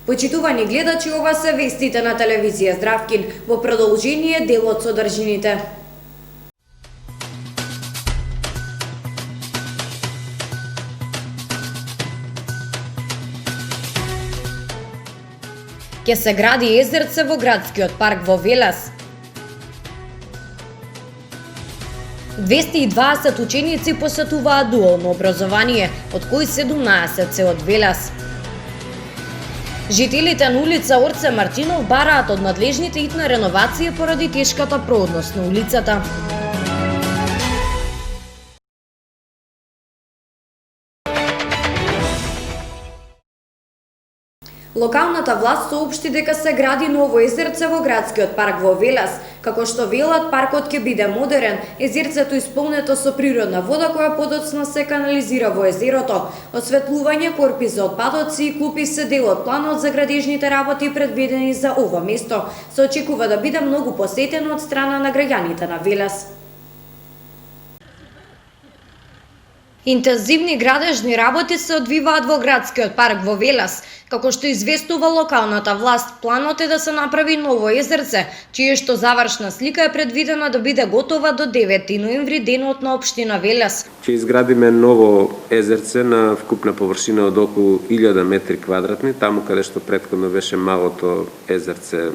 Почитувани гледачи, ова се вестите на телевизија Здравкин, во продолжение делот содржините. Ке се гради езерце во градскиот парк во Велес. 220 ученици посетуваат дуално образование, од кои 17 се од Велес. Жителите на улица Орце Мартинов бараат од надлежните итна реновација поради тешката проодност на улицата. Локалната власт соопшти дека се гради ново езерце во градскиот парк во Велес. Како што велат, паркот ќе биде модерен, езерцето исполнето со природна вода која подоцна се канализира во езерото. Осветлување, корпи за отпадоци и клупи се дел од планот за градежните работи предвидени за ова место. Се очекува да биде многу посетено од страна на граѓаните на Велес. Интензивни градежни работи се одвиваат во градскиот парк во Велес. Како што известува локалната власт, планот е да се направи ново езерце, чие што завршна слика е предвидена да биде готова до 9 ноември, денот на општина Велес. Ќе изградиме ново езерце на вкупна површина од околу 1000 метри квадратни, таму каде што претходно беше малото езерце,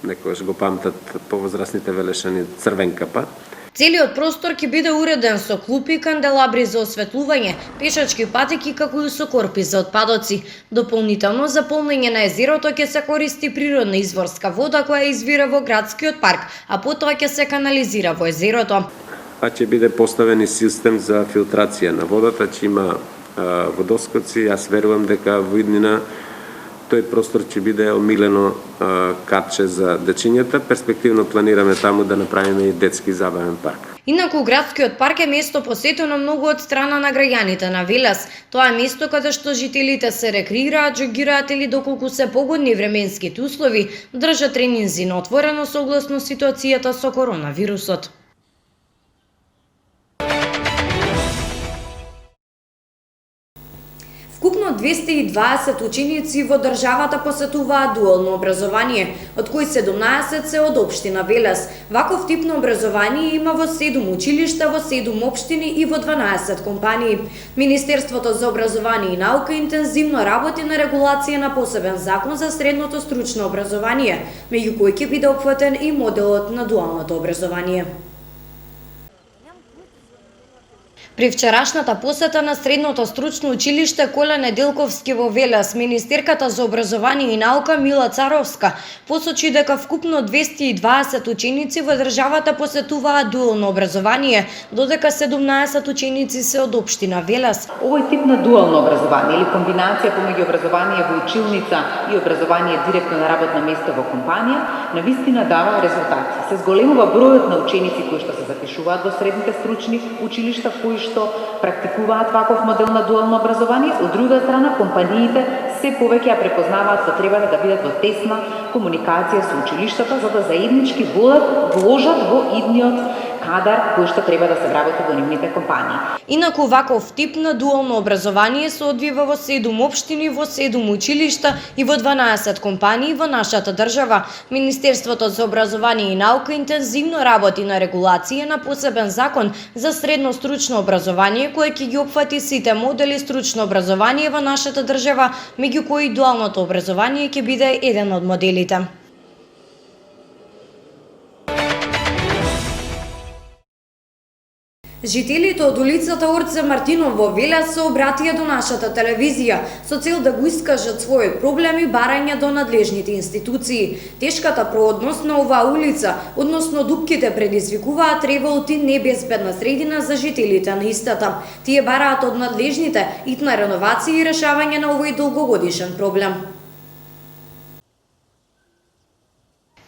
некогаш го памтат повозрасните велешани, Црвен капа. Целиот простор ќе биде уреден со клупи, канделабри за осветлување, пешачки патеки како и со корпи за отпадоци. Дополнително за полнење на езерото ќе се користи природна изворска вода која извира во градскиот парк, а потоа ќе се канализира во езерото. А ќе биде поставен и систем за филтрација на водата, ќе има водоскоци. Јас верувам дека во иднина тој простор ќе биде омилено катче за дечињата. Перспективно планираме таму да направиме и детски забавен парк. Инаку градскиот парк е место посетено многу од страна на граѓаните на Велес. Тоа е место каде што жителите се рекреираат, џогираат или доколку се погодни временските услови, држат тренинзи на отворено согласно ситуацијата со коронавирусот. Вкупно 220 ученици во државата посетуваат дуално образование, од кои 17 се од општина Велес. Ваков тип на образование има во 7 училишта, во 7 општини и во 12 компании. Министерството за образование и наука интензивно работи на регулација на посебен закон за средното стручно образование, меѓу кои ќе биде опфатен и моделот на дуалното образование. При вчерашната посета на Средното стручно училиште Коле Неделковски во Велес, министерката за образование и наука Мила Царовска посочи дека вкупно 220 ученици во државата посетуваат дуално образование, додека 17 ученици се од општина Велес. Овој тип на дуално образование или комбинација помеѓу образование во училница и образование директно на работно место во компанија, навистина дава резултати. Се зголемува бројот на ученици кои што се запишуваат во средните стручни училишта, кои што практикуваат ваков модел на дуално образование. Од друга страна, компаниите се повеќе ја препознаваат потребата да бидат во тесна комуникација со училиштата, за да заеднички вложат во идниот кадар кој што треба да се вработи во нивните компании. Инаку ваков тип на дуално образование се одвива во 7 општини, во 7 училишта и во 12 компании во нашата држава. Министерството за образование и наука интензивно работи на регулација на посебен закон за средно стручно образование кој ќе ги опфати сите модели стручно образование во нашата држава, меѓу кои дуалното образование ќе биде еден од моделите. Жителите од улицата Орце Мартинов во Велес се обратија до нашата телевизија со цел да го искажат својот проблем и барање до надлежните институции. Тешката проодност на оваа улица, односно дупките, предизвикуваат револт и небезбедна средина за жителите на истата. Тие бараат од надлежните итна реновација и решавање на овој долгогодишен проблем.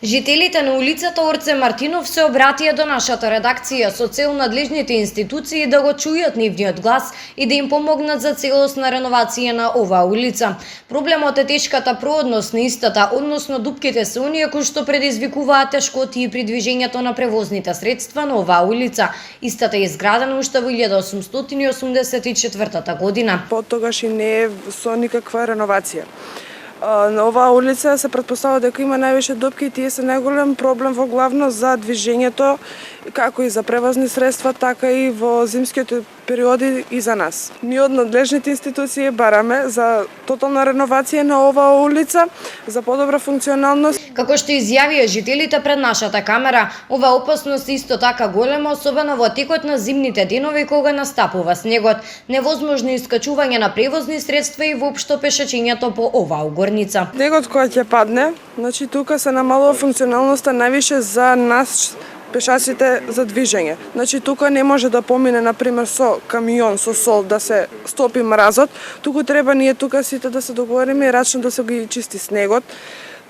Жителите на улицата Орце Мартинов се обратија до нашата редакција со цел надлежните институции да го чујат нивниот глас и да им помогнат за целосна реновација на оваа улица. Проблемот е тешката проодност на истата, односно дупките се оние кои што предизвикуваат тешкоти при движењето на превозните средства на оваа улица. Истата е изградена уште во 1884 година. Потогаш и не е со никаква реновација. На оваа улица се претпоставува дека има највише дупки и тие се најголем проблем во главно за движењето, како и за превозни средства, така и во зимските периоди и за нас. Ние од надлежните институции бараме за тотална реновација на оваа улица, за подобра функционалност. Како што изјавија жителите пред нашата камера, ова опасност е исто така голема, особено во текот на зимните денови кога настапува снегот, невозможно искачување на превозни средства и воопшто пешачењето по оваа угорница. Снегот кој ќе падне, значи тука се намалува функционалноста највише за нас пешаците за движење. Значи тука не може да помине например со камион со сол да се стопи мразот, туку треба ние тука сите да се договориме и рачно да се ги чисти снегот.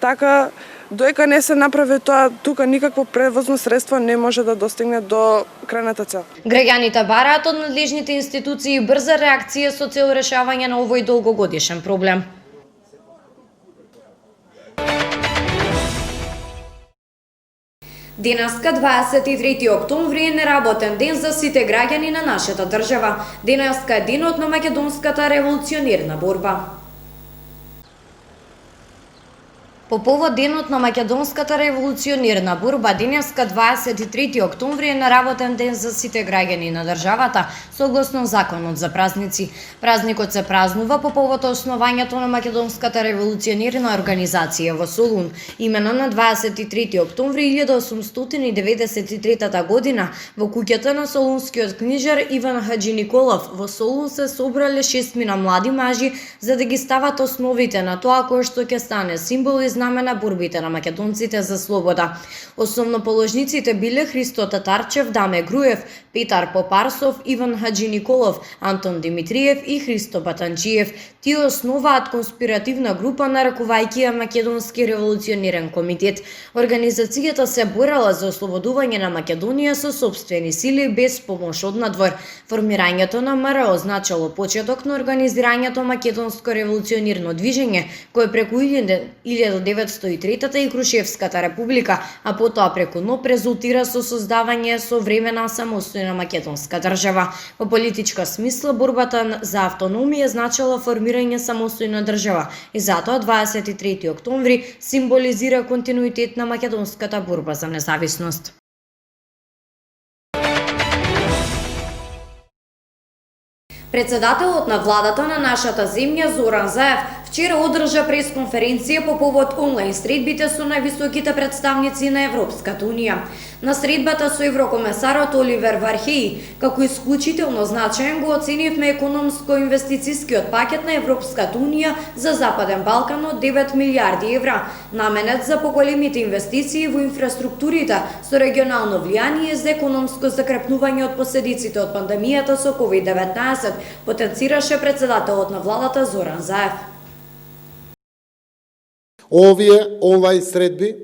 Така доека не се направи тоа, тука никакво превозно средство не може да достигне до крајната цел. Граѓаните бараат од надлежните институции брза реакција со цел решавање на овој долгогодишен проблем. Денеска 23 октомври е неработен ден за сите граѓани на нашата држава. Денеска е денот на македонската револуционерна борба. По повод денот на македонската револуционерна борба, денеска 23 октомври е неработен ден за сите граѓани на државата, согласно законот за празници. Празникот се празнува по повод основањето на македонската револуционерна организација во Солун. Имено на 23 октомври 1893 година во куќата на солунскиот книжар Иван Хаджи Николов во Солун се собрале 6 млади мажи за да ги стават основите на тоа кое што ќе стане символ и знаме на борбите на македонците за слобода. Основоположниците биле Христо Татарчев, Даме Груев, Петар Попарсов, Иван Хаджи Николов, Антон Димитриев и Христо Батанчиев. Тие основаат конспиративна група нарекувајќи ја Македонски револуционерен комитет. Организацијата се борела за ослободување на Македонија со сопствени сили без помош од надвор. Формирањето на МРО означало почеток на организирањето Македонско револуционерно движење, кое преку 1903 и Крушевската република, а потоа преку НОП резултира со создавање современа самостојна македонска држава. Во политичка смисла, борбата за автономија значила формирање самостојна држава и затоа 23 октомври символизира континуитет на македонската борба за независност. Председателот на владата на нашата земја Зоран Заев вчера одржа пресконференција по повод онлайн средбите со највисоките представници на Европската Унија. На средбата со еврокомесарот Оливер Вархеи, како исклучително значаен го оценивме економско-инвестицијскиот пакет на Европската Унија за Западен Балкан од 9 милиарди евра, наменет за поголемите инвестиции во инфраструктурите со регионално влијание за економско закрепнување од последиците од пандемијата со COVID-19, потенцираше председателот на владата Зоран Заев. Овие онлайн средби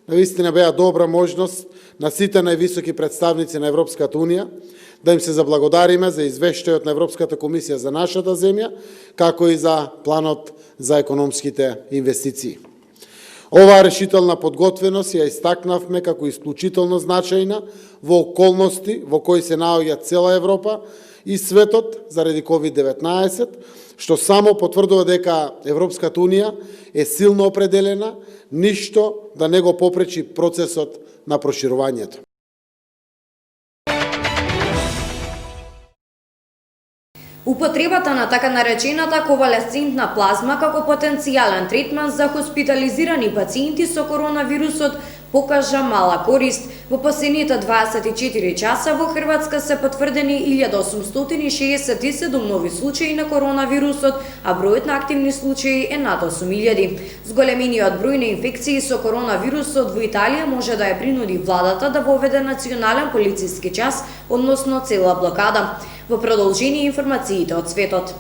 навистина беа добра можност на сите највисоки представници на Европската Унија да им се заблагодариме за извештајот на Европската комисија за нашата земја, како и за планот за економските инвестиции. Оваа решителна подготвеност ја истакнавме како исклучително значајна во околности во кои се наоѓа цела Европа и светот заради COVID-19, што само потврдува дека Европската Унија е силно определена, ништо да не го попречи процесот на проширувањето. Употребата на така наречената ковалесцентна плазма како потенцијален третман за хоспитализирани пациенти со коронавирусот покажа мала корист. Во последните 24 часа во Хрватска се потврдени 1867 нови случаи на коронавирусот, а бројот на активни случаи е над 8.000. Зголемениот број на инфекции со коронавирусот во Италија може да ја принуди владата да воведе национален полициски час, односно цела блокада. Во продолжение информациите од светот.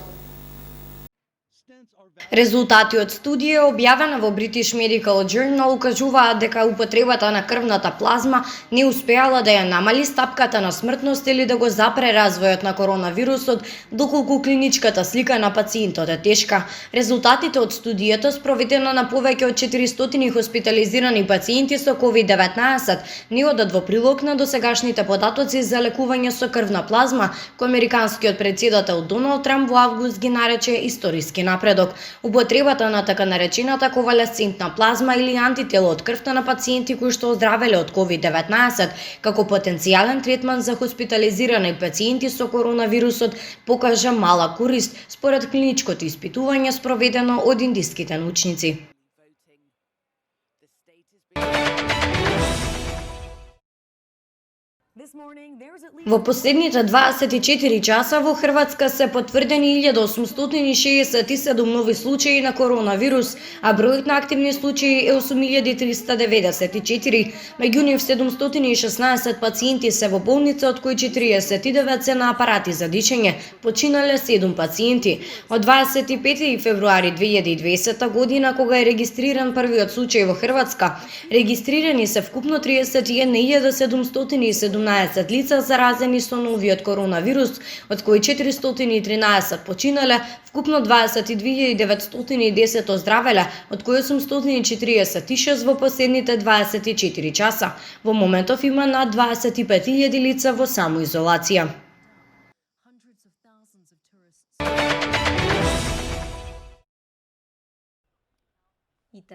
Резултати од студија објавена во British Medical Journal укажуваат дека употребата на крвната плазма не успеала да ја намали стапката на смртност или да го запре развојот на коронавирусот, доколку клиничката слика на пациентот е тешка. Резултатите од студијата, спроведена на повеќе од 400 хоспитализирани пациенти со COVID-19, не одат во прилог на досегашните податоци за лекување со крвна плазма, кој американскиот претседател Доналд Трамп во август ги нарече историски напредок. Употребата на така наречената ковалесцентна плазма или антитело од крвта на пациенти кои што оздравеле од COVID-19 како потенцијален третман за хоспитализирани пациенти со коронавирусот покажа мала корист според клиничкото испитување спроведено од индиските научници. Во последните 24 часа во Хрватска се потврдени 1867 нови случаи на коронавирус, а бројот на активни случаи е 8394. Меѓу нив 716 пациенти се во болница, од кои 49 се на апарати за дишење, починале 7 пациенти. Од 25 февруари 2020 година, кога е регистриран првиот случај во Хрватска, регистрирани се вкупно 31.717 лица заразени со новиот коронавирус, од кои 413 починале, вкупно 22.910 оздравеле, од кои 846 во последните 24 часа. Во моментов има над 25.000 лица во самоизолација.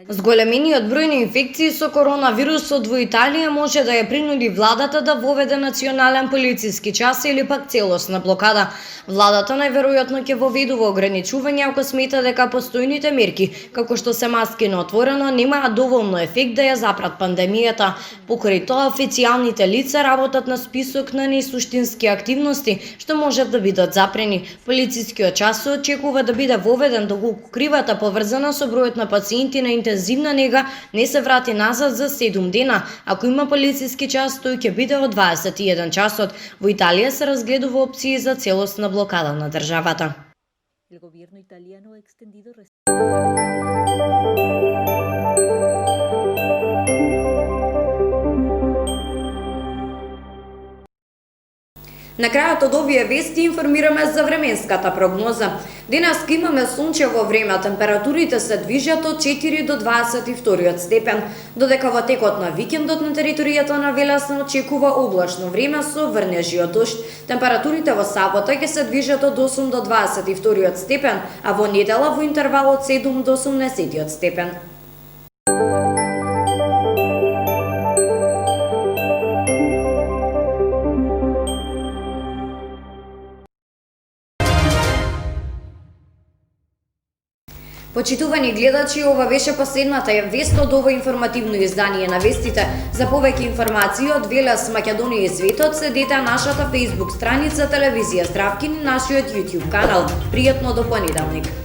Зголемениот број на инфекции со коронавирусот во Италија може да ја принуди владата да воведе национален полициски час или пак целосна блокада. Владата најверојатно ќе воведува ограничување ако смета дека постојните мерки, како што се маски на отворено, немаат доволно ефект да ја запрат пандемијата. Покрај тоа, официјалните лица работат на список на несуштински активности што можат да бидат запрени. Полицискиот час се очекува да биде воведен доколку кривата поврзана со бројот на пациенти на интензивна нега не се врати назад за 7 дена. Ако има полициски час, тој ќе биде од 21 часот. Во Италија се разгледува опции за целосна блокада на државата. На крајот од овие вести информираме за временската прогноза. Денес имаме сончево време, температурите се движат од 4 до 22 степен, додека во текот на викендот на територијата на Велес се очекува облачно време со врнежи од дожд. Температурите во сабота ќе се движат од 8 до 22 степен, а во недела во интервал од 7 до 18 степен. Почитувани гледачи, ова беше последната вест од ова информативно издание на вестите. За повеќе информации од Велес, Македонија и светот, следете нашата Facebook страница Телевизија Здравкин и нашиот YouTube канал. Пријатно до понеделник.